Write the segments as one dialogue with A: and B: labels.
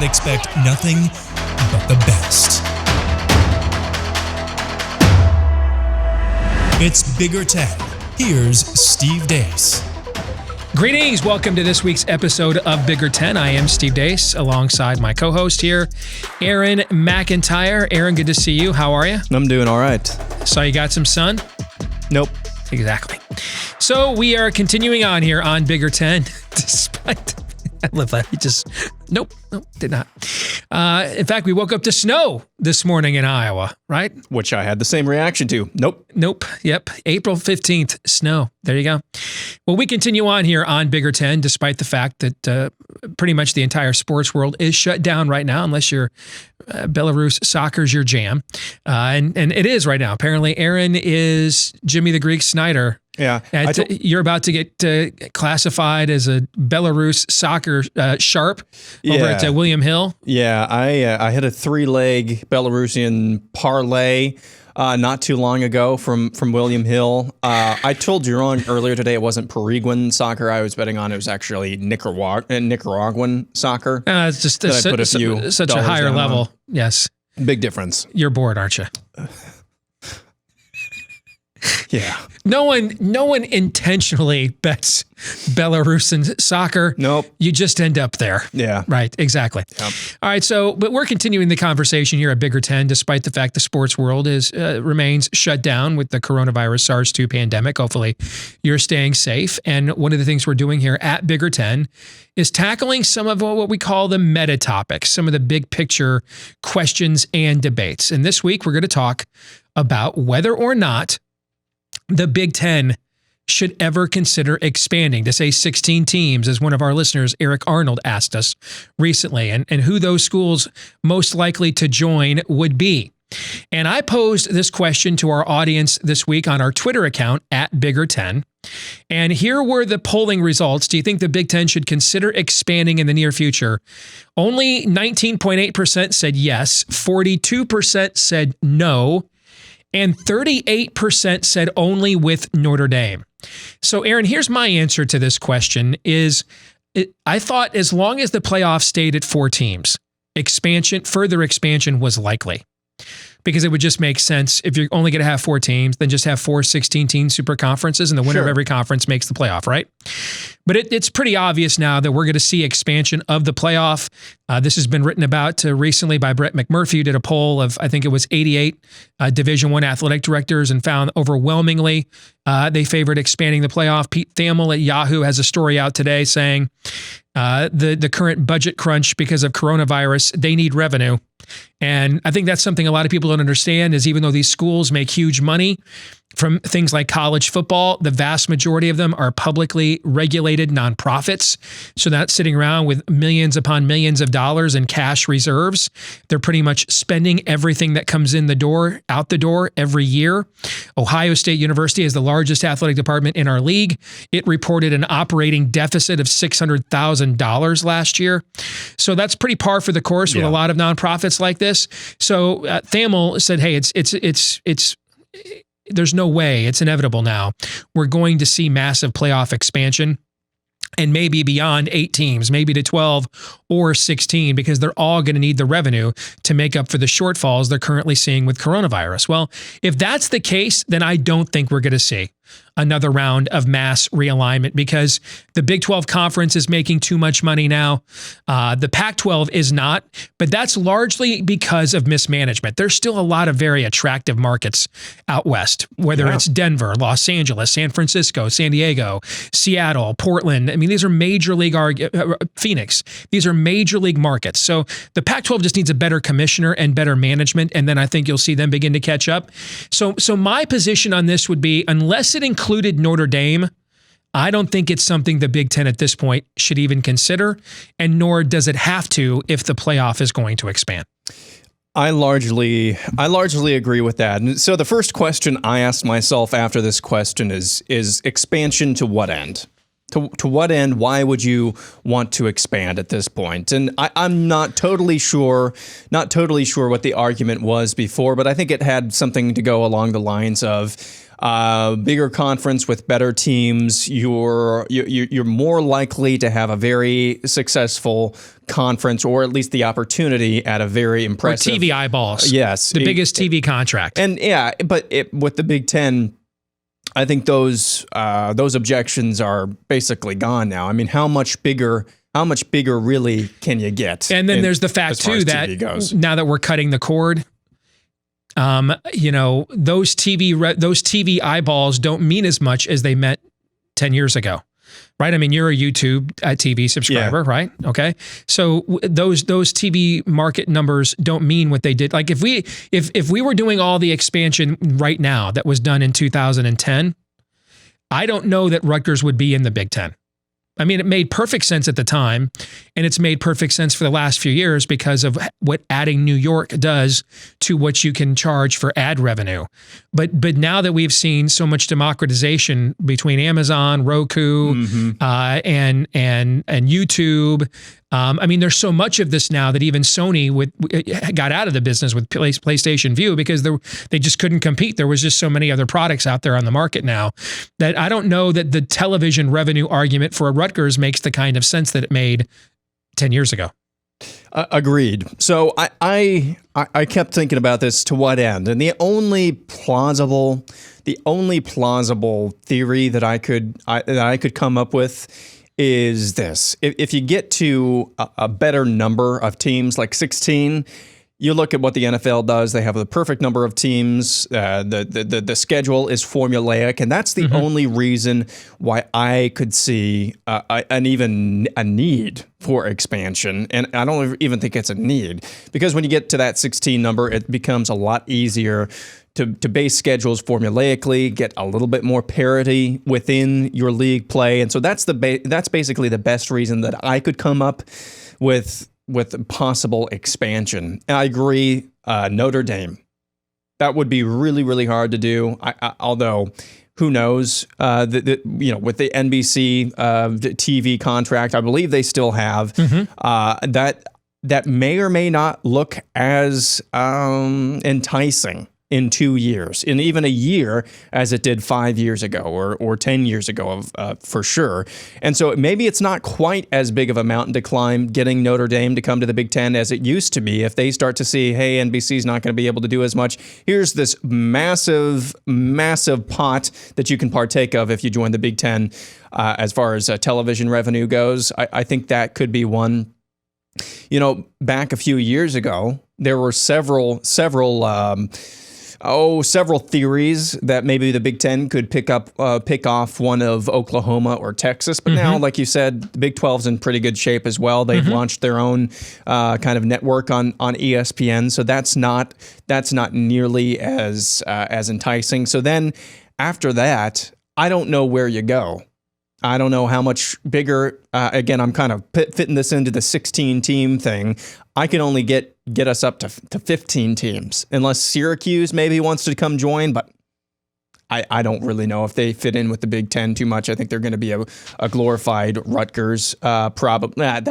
A: and expect nothing but the best. It's Bigger Ten. Here's Steve Deace.
B: Greetings. Welcome to this week's episode of Bigger Ten. I am Steve Deace alongside my co-host here, Aaron McIntyre. Aaron, good to see you. How are you?
C: I'm doing all right.
B: Saw you got some sun?
C: Nope.
B: Exactly. So we are continuing on here on Bigger Ten, despite... I love that. He just, nope, did not. In fact, we woke up to snow this morning in Iowa, right?
C: Which I had the same reaction to. Nope.
B: Yep. April 15th, snow. There you go. Well, we continue on here on Bigger Ten, despite the fact that pretty much the entire sports world is shut down right now, unless you're Belarus soccer's your jam. And it is right now. Apparently, Aaron is Jimmy the Greek Snyder.
C: Yeah.
B: You're about to get classified as a Belarus soccer sharp over at William Hill.
C: Yeah, I hit a 3-leg Belarusian parlay not too long ago from William Hill. I told you wrong earlier today. It wasn't Paraguayan soccer I was betting on. It was actually Nicaraguan soccer.
B: It's just such a higher level. On. Yes.
C: Big difference.
B: You're bored, aren't you?
C: Yeah.
B: No one intentionally bets Belarusian soccer.
C: Nope.
B: You just end up there.
C: Yeah.
B: Right. Exactly.
C: Yep.
B: All right. But we're continuing the conversation here at Bigger Ten, despite the fact the sports world remains shut down with the coronavirus SARS-2 pandemic. Hopefully you're staying safe. And one of the things we're doing here at Bigger Ten is tackling some of what we call the meta topics, some of the big picture questions and debates. And this week we're going to talk about whether or not the Big Ten should ever consider expanding to, say, 16 teams, as one of our listeners, Eric Arnold, asked us recently, and who those schools most likely to join would be. And I posed this question to our audience this week on our Twitter account, @Bigger10. And here were the polling results. Do you think the Big Ten should consider expanding in the near future? Only 19.8% said yes, 42% said no, and 38% said only with Notre Dame. So, Aaron, here's my answer to this question I thought as long as the playoffs stayed at 4 teams, further expansion was likely. Because it would just make sense if you're only going to have 4 teams, then just have 4 16-team super conferences, and the winner of every conference makes the playoff, right? But it's pretty obvious now that we're going to see expansion of the playoff. This has been written about recently by Brett McMurphy, who did a poll of, I think it was 88 Division I athletic directors, and found overwhelmingly they favored expanding the playoff. Pete Thamel at Yahoo has a story out today saying the current budget crunch because of coronavirus, they need revenue. And I think that's something a lot of people don't understand is even though these schools make huge money from things like college football, the vast majority of them are publicly regulated nonprofits. So not sitting around with millions upon millions of dollars in cash reserves. They're pretty much spending everything that comes in the door, out the door every year. Ohio State University is the largest athletic department in our league. It reported an operating deficit of $600,000 last year. So that's pretty par for the course with a lot of nonprofits like this. So Thamel said, hey, it's there's no way, it's inevitable now. We're going to see massive playoff expansion and maybe beyond 8 teams, maybe to 12 or 16, because they're all going to need the revenue to make up for the shortfalls they're currently seeing with coronavirus. Well, if that's the case, then I don't think we're going to see another round of mass realignment because the Big 12 conference is making too much money now. The Pac-12 is not, but that's largely because of mismanagement. There's still a lot of very attractive markets out west, whether it's Denver, Los Angeles, San Francisco, San Diego, Seattle, Portland. I mean, these are major league, Phoenix. These are major league markets. So the Pac-12 just needs a better commissioner and better management, and then I think you'll see them begin to catch up. So my position on this would be, unless it included Notre Dame, I don't think it's something the Big Ten at this point should even consider, and nor does it have to if the playoff is going to expand.
C: I largely agree with that. And so the first question I asked myself after this question is expansion to what end? To what end? Why would you want to expand at this point? And I'm not totally sure what the argument was before, but I think it had something to go along the lines of bigger conference with better teams, you're more likely to have a very successful conference, or at least the opportunity at a very impressive
B: or TV eyeballs.
C: Yes,
B: the biggest TV contract.
C: And but with the Big Ten, I think those objections are basically gone now. I mean, how much bigger really can you get?
B: And then there's the fact too that now that we're cutting the cord, those TV eyeballs don't mean as much as they meant 10 years ago. Right? I mean, you're a YouTube TV subscriber, right? Okay. So those TV market numbers don't mean what they did. Like if we were doing all the expansion right now that was done in 2010, I don't know that Rutgers would be in the Big Ten. I mean, it made perfect sense at the time, and it's made perfect sense for the last few years because of what adding New York does to what you can charge for ad revenue. But now that we've seen so much democratization between Amazon, Roku, and YouTube, I mean, there's so much of this now that even Sony got out of the business with PlayStation Vue because they just couldn't compete. There was just so many other products out there on the market now that I don't know that the television revenue argument for Rutgers makes the kind of sense that it made 10 years ago.
C: Agreed. So I kept thinking about this, to what end? And the only plausible theory that I could come up with is this. If you get to a better number of teams, like 16, you look at what the NFL does. They have the perfect number of teams. The schedule is formulaic, and that's the only reason why I could see a need for expansion. And I don't even think it's a need, because when you get to that 16 number, it becomes a lot easier to base schedules formulaically, get a little bit more parity within your league play. And so that's basically the best reason that I could come up with possible expansion. And I agree, Notre Dame. That would be really, really hard to do. Although, who knows? With the NBC TV contract, I believe they still have that may or may not look as enticing in 2 years, in even a year, as it did 5 years ago or 10 years ago, for sure. And so maybe it's not quite as big of a mountain to climb getting Notre Dame to come to the Big Ten as it used to be. If they start to see, hey, NBC's not going to be able to do as much, here's this massive, massive pot that you can partake of if you join the Big Ten as far as television revenue goes. I think that could be one. Back a few years ago, there were several theories that maybe the Big Ten could pick off one of Oklahoma or Texas. But now, like you said, the Big 12's in pretty good shape as well. They've launched their own kind of network on ESPN. So that's not nearly as enticing. So then after that, I don't know where you go. I don't know how much bigger. Again, I'm kind of fitting this into the 16-team thing. I can only get us up to 15 teams, unless Syracuse maybe wants to come join. But I don't really know if they fit in with the Big Ten too much. I think they're going to be a glorified Rutgers. Probably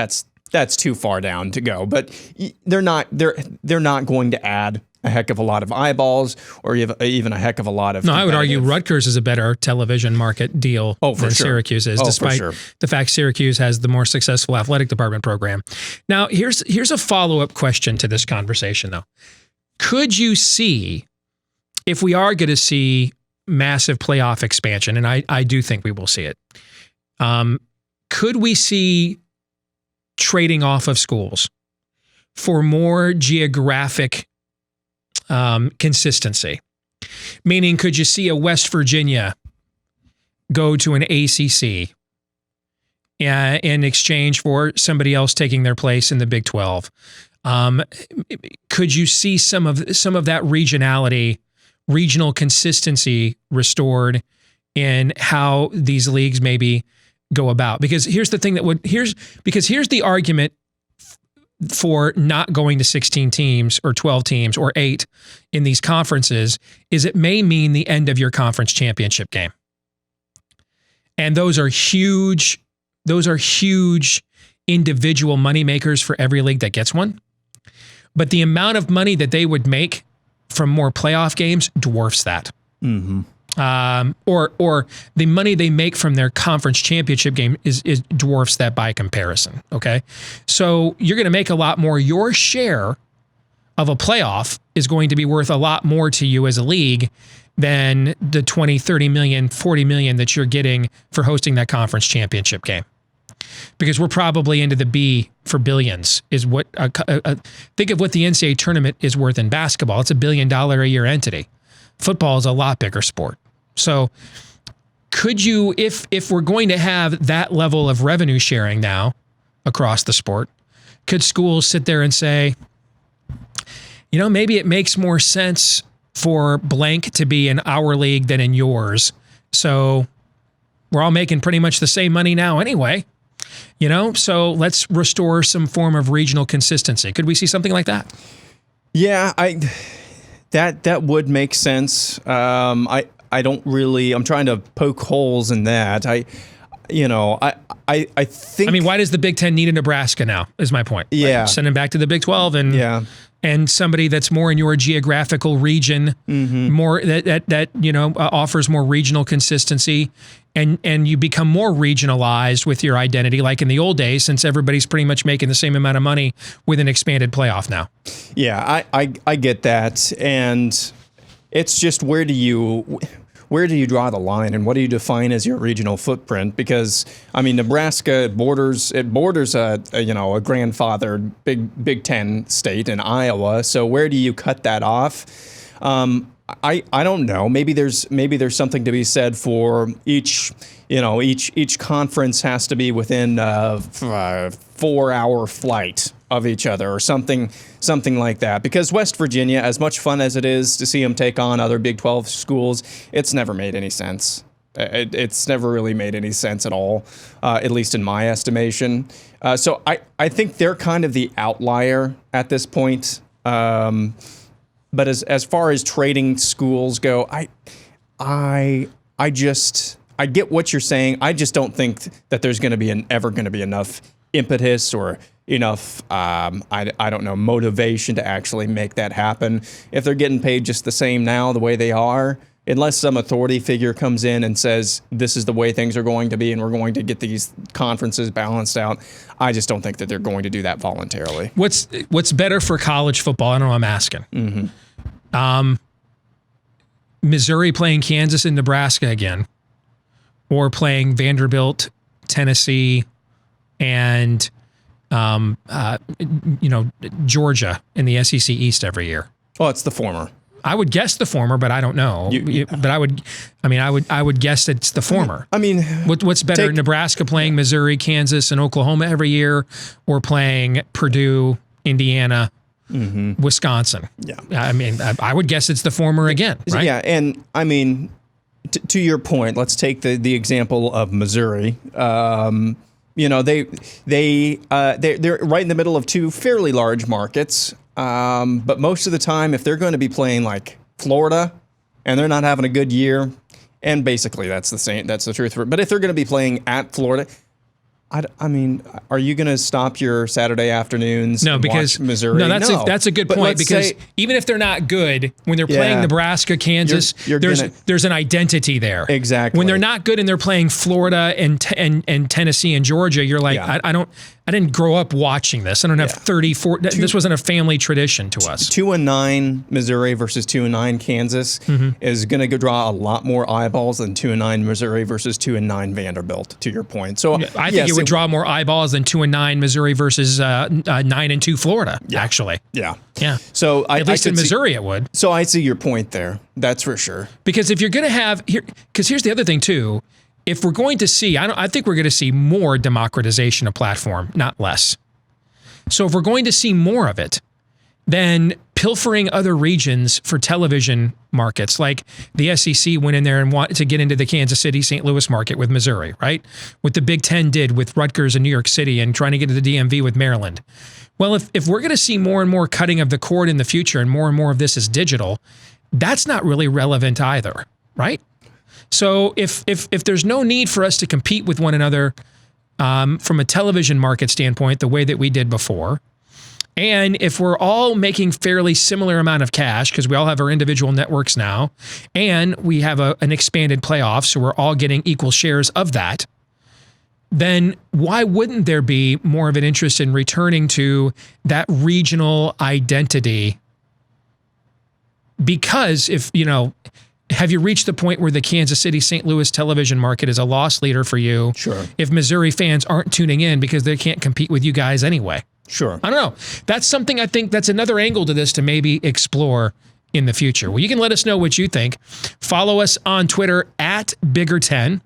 C: that's too far down to go. But they're not going to add a heck of a lot of eyeballs, or even a heck of a lot of. No,
B: I would argue Rutgers is a better television market deal than Syracuse is, despite the fact Syracuse has the more successful athletic department program. Now, here's a follow-up question to this conversation, though. Could you see, if we are going to see massive playoff expansion, and I do think we will see it, could we see trading off of schools for more geographic consistency? Meaning, could you see a West Virginia go to an ACC in exchange for somebody else taking their place in the Big 12? Could you see some of that regional consistency restored in how these leagues maybe go about? Because here's the thing here's the argument for not going to 16 teams or 12 teams or 8 in these conferences is it may mean the end of your conference championship game. And those are huge individual moneymakers for every league that gets one. But the amount of money that they would make from more playoff games dwarfs that. or the money they make from their conference championship game is dwarfs that by comparison. Okay, so you're going to make a lot more. Your share of a playoff is going to be worth a lot more to you as a league than the 20, 30 million, 40 million that you're getting for hosting that conference championship game. Because we're probably into the B for billions is what, think of what the NCAA tournament is worth in basketball. It's $1 billion a year entity. Football is a lot bigger sport. So could you, if we're going to have that level of revenue sharing now across the sport, could schools sit there and say, you know, maybe it makes more sense for blank to be in our league than in yours. So we're all making pretty much the same money now anyway, you know, so let's restore some form of regional consistency. Could we see something like that?
C: Yeah, that would make sense. I don't really, I'm trying to poke holes in that. I think.
B: I mean, why does the Big Ten need a Nebraska now? Is my point.
C: Yeah.
B: Like, send them back to the Big 12 and and somebody that's more in your geographical region, more that offers more regional consistency, and you become more regionalized with your identity, like in the old days, since everybody's pretty much making the same amount of money with an expanded playoff now.
C: Yeah, I get that, and it's just where do you draw the line, and what do you define as your regional footprint? Because I mean, Nebraska borders a grandfathered Big Ten state in Iowa. So where do you cut that off? I don't know. Maybe there's something to be said for each conference has to be within a 4-hour flight of each other or something like that. Because West Virginia, as much fun as it is to see them take on other Big 12 schools, it's never made any sense. It's never really made any sense at all, at least in my estimation. So I think they're kind of the outlier at this point. But as far as trading schools go, I get what you're saying. I just don't think that there's going to be ever going to be enough impetus or enough, I don't know, motivation to actually make that happen. If they're getting paid just the same now, the way they are, unless some authority figure comes in and says, this is the way things are going to be and we're going to get these conferences balanced out, I just don't think that they're going to do that voluntarily.
B: What's better for college football? I don't know, I'm asking. Missouri playing Kansas and Nebraska again, or playing Vanderbilt, Tennessee, and Georgia in the SEC East every year.
C: Well, it's the former.
B: I would guess the former, but I don't know. But I would guess it's the former.
C: I mean,
B: what's better, Nebraska playing Missouri, Kansas, and Oklahoma every year, or playing Purdue, Indiana, Wisconsin? Yeah. I mean, I would guess it's the former again, right?
C: Yeah, and I mean, to your point, let's take the example of Missouri. They're right in the middle of two fairly large markets. But most of the time, if they're going to be playing like Florida and they're not having a good year, and basically that's the truth. But if they're going to be playing at Florida, I mean, are you going to stop your Saturday afternoons?
B: No, because
C: watch Missouri.
B: No, that's a good point, because even if they're not good, when they're playing Nebraska, Kansas, there's an identity there.
C: Exactly.
B: When they're not good and they're playing Florida and Tennessee and Georgia, you're like, I didn't grow up watching this. I don't have 34. This wasn't a family tradition to us.
C: 2-9 Missouri versus 2-9 Kansas is going to draw a lot more eyeballs than 2-9 Missouri versus 2-9 Vanderbilt. To your point, so
B: I think it would draw more eyeballs than 2-9 Missouri versus 9-2 Florida. Actually,
C: yeah.
B: So at least in Missouri, it would.
C: So I see your point there. That's for sure.
B: Because if you're going to have here, because here's the other thing too. If we're going to see, I think we're going to see more democratization of platform, not less. So if we're going to see more of it, then pilfering other regions for television markets, like the SEC went in there and wanted to get into the Kansas City, St. Louis market with Missouri, right? What the Big Ten did with Rutgers and New York City and trying to get into the DMV with Maryland. Well, if we're going to see more and more cutting of the cord in the future and more of this is digital, that's not really relevant either, right? So if there's no need for us to compete with one another from a television market standpoint the way that we did before, And if we're all making fairly similar amount of cash, because we all have our individual networks now, and we have an expanded playoff, so we're all getting equal shares of that, then why wouldn't there be more of an interest in returning to that regional identity? Because have you reached the point where the Kansas City, St. Louis television market is a loss leader for you?
C: Sure.
B: If Missouri fans aren't tuning in because they can't compete with you guys anyway.
C: Sure.
B: I don't know. That's something I think that's another angle to this to maybe explore in the future. Well, you can let us know what you think. Follow us on Twitter at Bigger10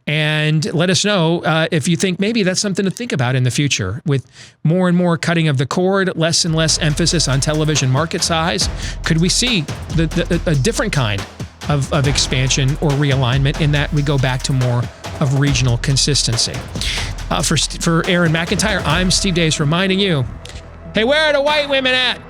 B: and let us know if you think maybe that's something to think about in the future with more and more cutting of the cord, less and less emphasis on television market size. Could we see a different kind of expansion or realignment in that we go back to more of regional consistency? For Aaron McIntyre, I'm Steve Deace reminding you, hey, where are the white women at?